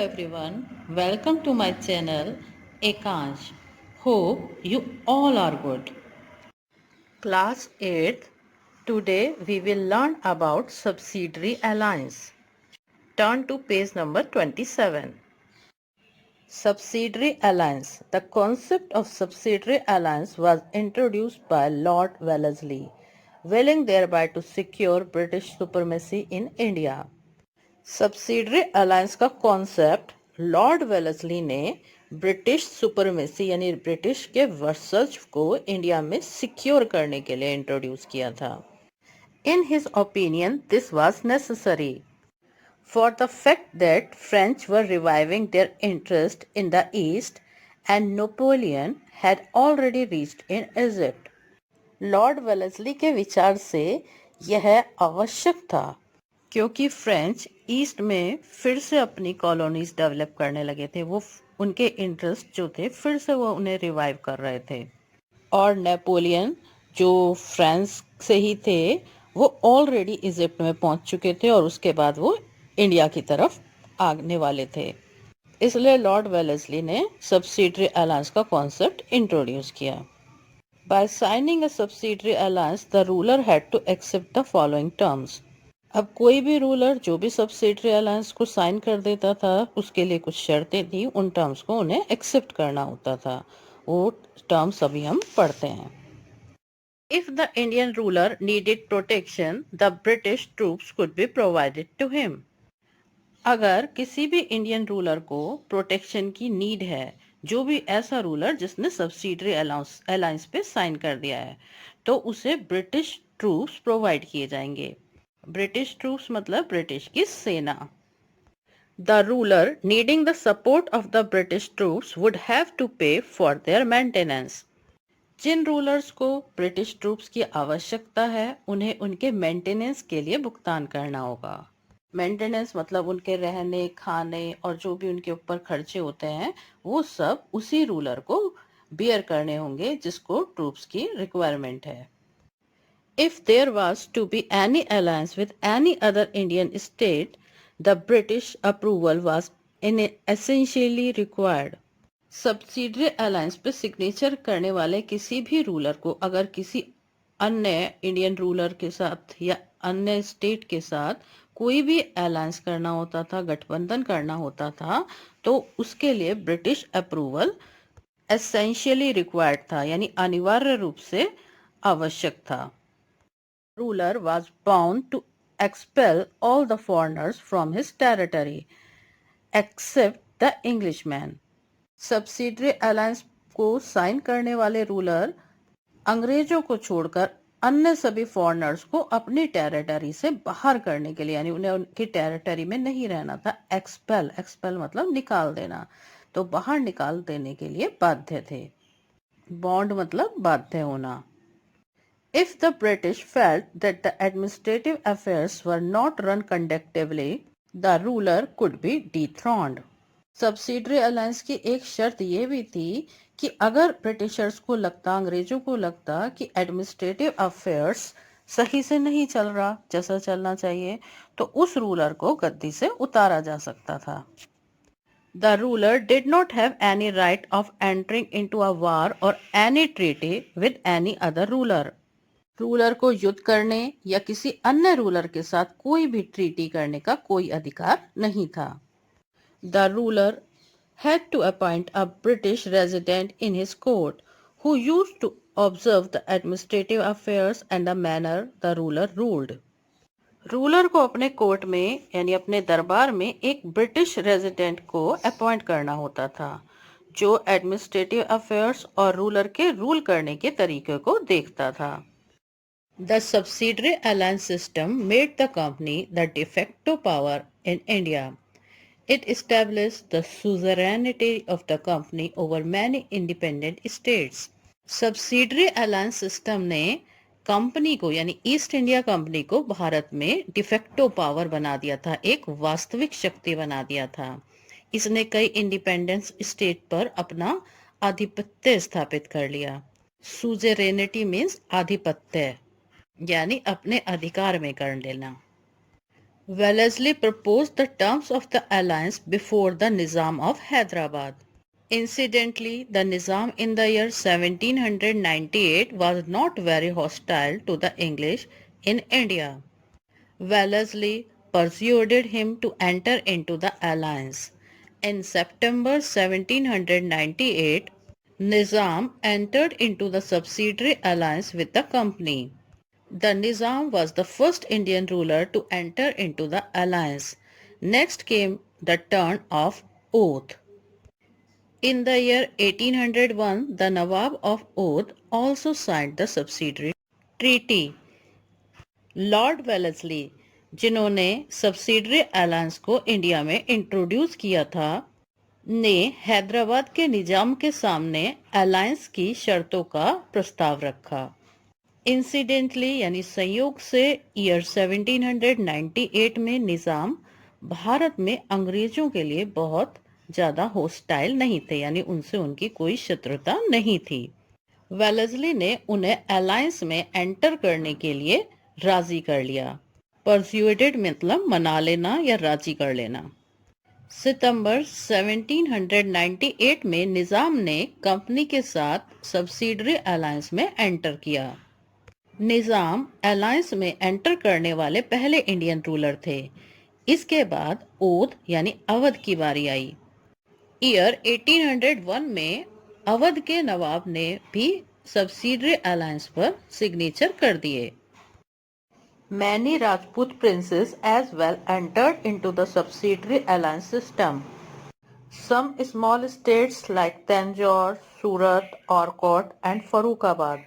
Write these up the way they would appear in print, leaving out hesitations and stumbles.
everyone, welcome to my channel Ekansh. Hope you all are good. Class 8th. Today we will learn about subsidiary alliance. Turn to page number 27. Subsidiary alliance. The concept of subsidiary alliance was introduced by Lord Wellesley, willing thereby to secure British supremacy in India. Subsidiary alliance का concept Lord Wellesley ने British supremacy यानी British के वर्चस्व को India में secure करने के लिए इंट्रोड्यूस किया था. In his opinion this was necessary for the fact that French were reviving their interest in the east and Napoleon had already reached in Egypt. Lord Wellesley के विचार से यह आवश्यक था क्योंकि फ्रेंच ईस्ट में फिर से अपनी कॉलोनीज डेवलप करने लगे थे. वो उनके इंटरेस्ट जो थे फिर से वो उन्हें रिवाइव कर रहे थे. और नेपोलियन जो फ्रांस से ही थे वो ऑलरेडी इजिप्ट में पहुंच चुके थे और उसके बाद वो इंडिया की तरफ आने वाले थे. इसलिए लॉर्ड वेलेस्ली ने सब्सिडरी अलायंस का कॉन्सेप्ट इंट्रोड्यूस किया. By signing a subsidiary alliance the ruler had to accept the following terms. अब कोई भी रूलर जो भी सब्सिडरी अलायंस को साइन कर देता था उसके लिए कुछ शर्तें थी. उन टर्म्स को उन्हें एक्सेप्ट करना होता था. वो टर्म्स अभी हम पढ़ते हैं. If the Indian ruler needed protection the British troops could be provided to him. अगर किसी भी इंडियन रूलर को प्रोटेक्शन की नीड है, जो भी ऐसा रूलर जिसने सब्सिडरी अलायंस पे साइन कर दिया है, तो उसे ब्रिटिश ट्रूप्स प्रोवाइड किए जाएंगे. ब्रिटिश ट्रूप्स मतलब ब्रिटिश की सेना. The ruler needing the support of the British troops would have to pay for their maintenance. जिन रूलर्स को ब्रिटिश ट्रूप्स की आवश्यकता है उन्हें उनके मेंटेनेंस के लिए भुगतान करना होगा. मेंटेनेंस मतलब उनके रहने, खाने और जो भी उनके ऊपर खर्चे होते हैं वो सब उसी रूलर को बियर करने होंगे जिसको ट्रूप्स की रिक्वायरमेंट है. If there was to be any alliance with any other Indian state, the British approval was essentially required. Subsidiary alliance पे सिग्नेचर करने वाले किसी भी रूलर को अगर किसी अन्य इंडियन रूलर के साथ या अन्य स्टेट के साथ कोई भी अलायंस करना होता था, गठबंधन करना होता था, तो उसके लिए ब्रिटिश अप्रूवल एसेंशियली रिक्वायर्ड था, यानी अनिवार्य रूप से आवश्यक था. Ruler was bound to expel all the foreigners from his territory except the Englishmen. Subsidiary alliance को साइन करने वाले रूलर अंग्रेजों को छोड़कर अन्य सभी फॉरेनर्स को अपनी टेरिटरी से बाहर करने के लिए, यानी उन्हें उनकी टेरिटरी में नहीं रहना था. एक्सपेल मतलब निकाल देना, तो बाहर निकाल देने के लिए बाध्य थे. बॉन्ड मतलब बाध्य होना. If the British felt that the administrative affairs were not run conductively, the ruler could be dethroned. Subsidiary alliance की एक शर्त यह भी थी कि अगर ब्रिटिशर्स को लगता, अंग्रेजों को लगता कि एडमिनिस्ट्रेटिव अफेयर्स सही से नहीं चल रहा जैसा चलना चाहिए, तो उस रूलर को गद्दी से उतारा जा सकता था. The ruler did not have any right of entering into a war or any treaty with any other ruler. Ruler को युद्ध करने या किसी अन्य रूलर के साथ कोई भी ट्रीटी करने का कोई अधिकार नहीं था. The ruler had to appoint a British resident in his court who used to observe the administrative affairs and the manner the ruler ruled. Ruler को अपने कोर्ट में यानी अपने दरबार में एक ब्रिटिश रेजिडेंट को अपॉइंट करना होता था जो एडमिनिस्ट्रेटिव अफेयर्स और रूलर के रूल करने के तरीके को देखता था. The subsidiary alliance system made the company the de facto power in India. It established the suzerainty of the company over many independent states. Subsidiary alliance system ने company को यानी ईस्ट इंडिया कंपनी को भारत में de facto power बना दिया था, एक वास्तविक शक्ति बना दिया था. इसने कई इंडिपेंडेंट स्टेट पर अपना आधिपत्य स्थापित कर लिया. सुजेरेनिटी मीन्स आधिपत्य, यानी अपने अधिकार में कर लेना. Wellesley proposed the terms of the alliance before the Nizam of Hyderabad. Incidentally, the Nizam in the year 1798 was not very hostile to the English in India. Wellesley persuaded him to enter into the alliance. In September 1798, Nizam entered into the subsidiary alliance with the company. The Nizam was the first Indian ruler to enter into the alliance. Next came the turn of oath. In the year 1801, the Nawab of Oudh also signed the subsidiary treaty. Lord Wellesley, जिन्होंने subsidiary alliance को India में introduce किया था, ने हैदराबाद के निजाम के सामने alliance की शर्तों का प्रस्ताव रखा। इंसिडेंटली यानी संयोग से ईयर 1798 में निजाम भारत में अंग्रेजों के लिए बहुत ज्यादा होस्टाइल नहीं थे, यानी उनसे उनकी कोई शत्रुता नहीं थी। वेलेस्ली ने उन्हें अलायंस में एंटर करने के लिए राजी कर लिया। परस्यूडेड मतलब मना लेना या राजी कर लेना। सितंबर 1798 में निजाम ने कंपनी के साथ सब्सिडरी अलायंस में एंटर किया। निजाम अलायंस में एंटर करने वाले पहले इंडियन रूलर थे। इसके बाद ओध यानी अवध की बारी आई। ईयर 1801 में अवध के नवाब ने भी सब्सिडरी अलायंस पर सिग्नेचर कर दिए। Many Rajput princes as well entered into the subsidiary alliance system. Some small states like Tanjore, Surat, Orkot and Farrukhabad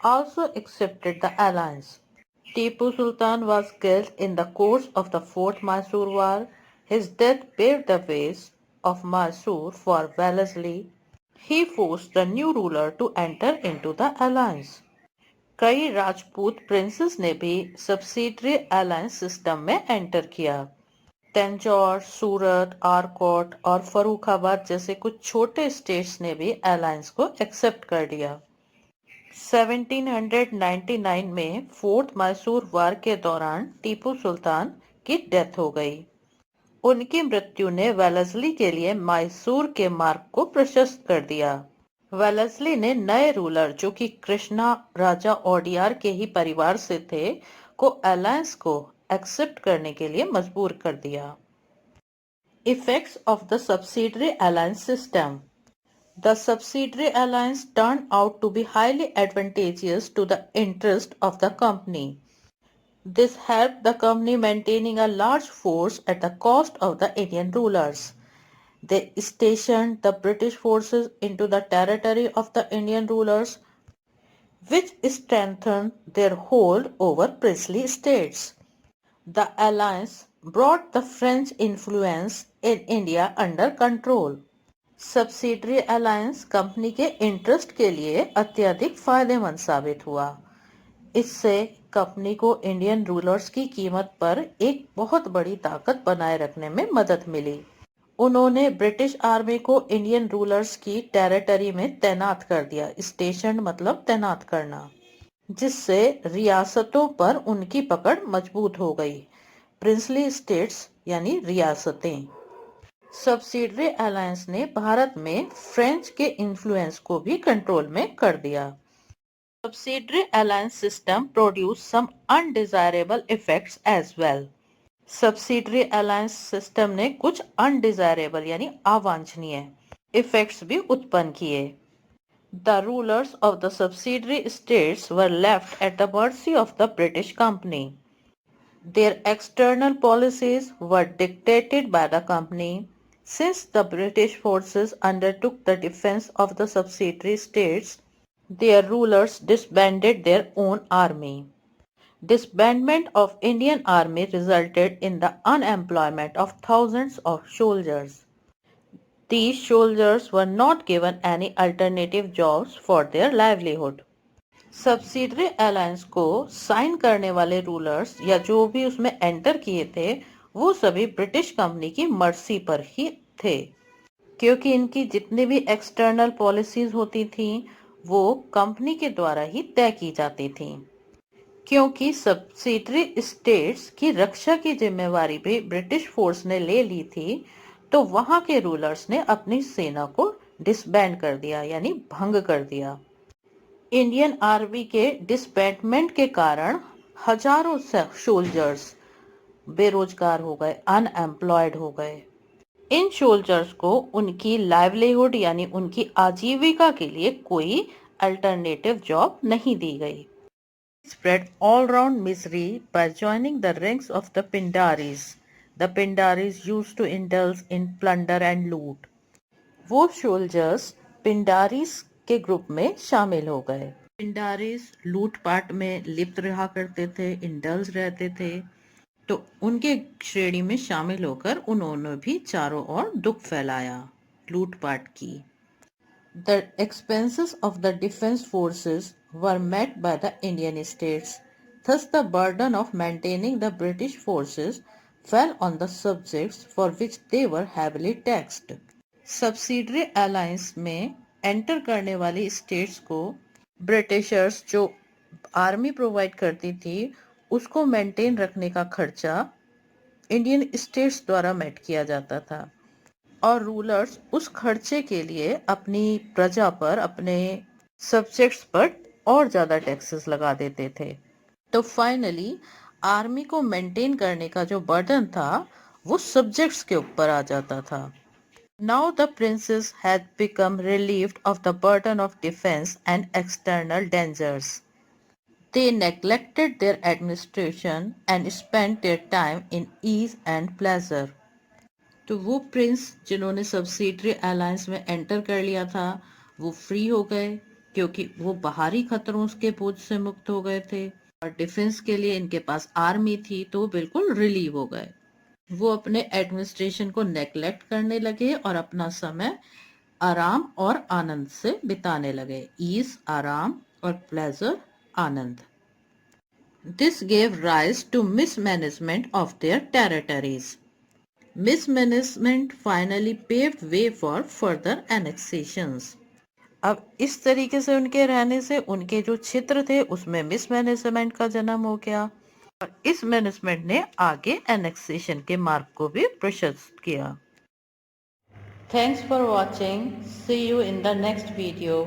also accepted the alliance. Tipu Sultan was killed in the course of the Fourth Mysore War. His death paved the ways of Mysore for Wellesley. He forced the new ruler to enter into the alliance. कई Rajput princess ने भी subsidiary alliance system में enter किया। तंजौर, सूरत, आरकोट और फर्रुखाबाद जैसे कुछ छोटे states ने भी अलायंस को एक्सेप्ट कर लिया। 1799 में फोर्थ मैसूर वार के दौरान टीपू सुल्तान की डेथ हो गई। उनकी मृत्यु ने वेलेस्ली के लिए मैसूर के मार्ग को प्रशस्त कर दिया। वेलेस्ली ने नए रूलर, जो कि कृष्णा राजा ओडियार के ही परिवार से थे, को अलायंस को एक्सेप्ट करने के लिए मजबूर कर दिया। Effects of the subsidiary alliance system. The subsidiary alliance turned out to be highly advantageous to the interest of the company. This helped the company maintaining a large force at the cost of the Indian rulers. They stationed the British forces into the territory of the Indian rulers, which strengthened their hold over princely states. The alliance brought the French influence in India under control. Subsidiary alliance company के interest के लिए अत्यधिक फायदेमंद साबित हुआ। इससे company को Indian rulers की कीमत पर एक बहुत बड़ी ताकत बनाए रखने में मदद मिली। उन्होंने ब्रिटिश आर्मी को इंडियन रूलर्स की टेरिटरी में तैनात कर दिया। स्टेशन मतलब तैनात करना, जिससे रियासतों पर उनकी पकड़ मजबूत हो गई। प्रिंसली स्टेट्स यानी रियासतें। सब्सिडरी अलायंस ने भारत में फ्रेंच के इन्फ्लुएंस को भी कंट्रोल में कर दिया। Subsidiary alliance system produce some undesirable effects as well. Subsidiary alliance system ने कुछ अनडिजायरेबल यानी अवांछनीय इफेक्ट्स भी उत्पन्न किए। The rulers of the subsidiary states were left at the mercy of the British company. Their external policies were dictated by the company. Since the British forces undertook the defense of the subsidiary states, their rulers disbanded their own army. Disbandment of Indian army resulted in the unemployment of thousands of soldiers. These soldiers were not given any alternative jobs for their livelihood. Subsidiary alliance को sign करने वाले rulers या जो भी उसमें enter किए थे, वो सभी ब्रिटिश कंपनी की मर्जी पर ही थे, क्योंकि इनकी जितनी भी एक्सटर्नल पॉलिसीज होती थी वो कंपनी के द्वारा ही तय की जाती थी। क्योंकि सब्सिडरी स्टेट्स की रक्षा की जिम्मेवारी भी ब्रिटिश फोर्स ने ले ली थी, तो वहां के रूलर्स ने अपनी सेना को डिसबैंड कर दिया, यानी भंग कर दिया। इंडियन आर्मी के डिसबैंडमेंट के कारण हजारों सोल्जर्स बेरोजगार हो गए, अनएम्प्लॉयड हो गए। इन सोल्जर्स को उनकी लाइवलीहुड यानी उनकी आजीविका के लिए कोई अल्टरनेटिव जॉब नहीं दी गई। Spread all round misery by joining the ranks of the Pindaris. The Pindaris used to indulge in plunder and loot. वो सोल्जर्स पिंडारीज के ग्रुप में शामिल हो गए। पिंडारीज लूटपाट में लिप्त रहा करते थे, इंडल्ज रहते थे, तो उनके श्रेणी में शामिल होकर उन्होंने भी चारों ओर दुख फैलाया, लूटपाट की। The expenses of the defense forces were met by the Indian states. Thus, the burden of maintaining the British forces fell on the subjects for which they were heavily taxed. Subsidiary alliance में enter करने वाली states को Britishers जो army provide करती थी उसको maintain रखने का खर्चा इंडियन स्टेट्स द्वारा मेट किया जाता था, और रूलर्स उस खर्चे के लिए अपनी प्रजा पर, अपने सब्जेक्ट्स पर और ज्यादा टैक्सेस लगा देते थे। तो फाइनली आर्मी को मेंटेन करने का जो बर्डन था वो सब्जेक्ट्स के ऊपर आ जाता था। Now the princes had become relieved of the burden of defense and external dangers. They neglected their administration and spent their time in ease and pleasure. तो वो प्रिंस जिन्होंने सब्सिडरी अलायंस में एंटर कर लिया था वो फ्री हो गए, क्योंकि वो बाहरी खतरों के बोझ से मुक्त हो गए थे और डिफेंस के लिए इनके पास आर्मी थी, तो वो बिल्कुल रिलीव हो गए। वो अपने एडमिनिस्ट्रेशन को नेग्लेक्ट करने लगे और अपना समय आराम और आनंद से बिताने लगे। ईज आराम और प्लेजर आनंद। This gave rise to mismanagement of their territories. Mismanagement finally paved way for further annexations. अब इस तरीके से उनके रहने से उनके जो क्षेत्र थे उसमें मिसमैनेजमेंट का जन्म हो गया, और इस मैनेजमेंट ने आगे एनेक्सेशन के मार्ग को भी प्रशस्त किया। Thanks for watching. See you in the next video.